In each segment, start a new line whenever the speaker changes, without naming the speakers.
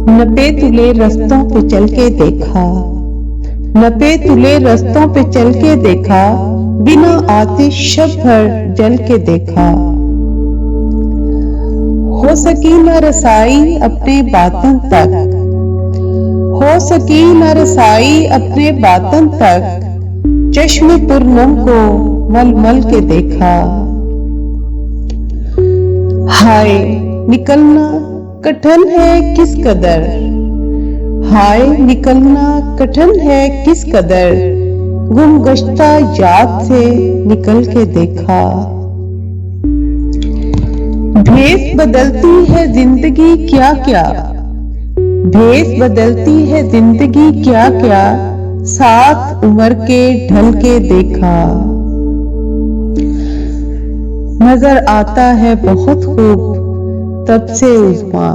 नपे तुले रस्तों पे चल के देखा, नपे तुले रस्तों पे चल के देखा, बिना आतिश शब भर जल के देखा। हो सकी न रसाई अपने बातन तक, हो सकी न रसाई अपने बातन तक, चश्मे पुरनम को मल मल के देखा। हाय निकलना कठिन है किस कदर, हाय निकलना कठिन है किस कदर, गुमगश्ता याद से निकल के देखा। भेस बदलती है जिंदगी क्या क्या, भेस बदलती है जिंदगी क्या क्या, साथ उम्र के ढल के देखा। नजर आता है बहुत खूब तब से उज़्मा,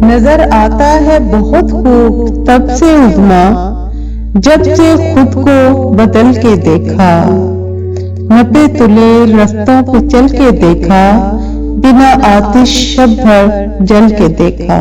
नजर आता है बहुत खूब तब से उज़्मा, जब से खुद को बदल के देखा। नपे तुले रस्तों पे चल के देखा, बिना आतिश शब भर जल के देखा।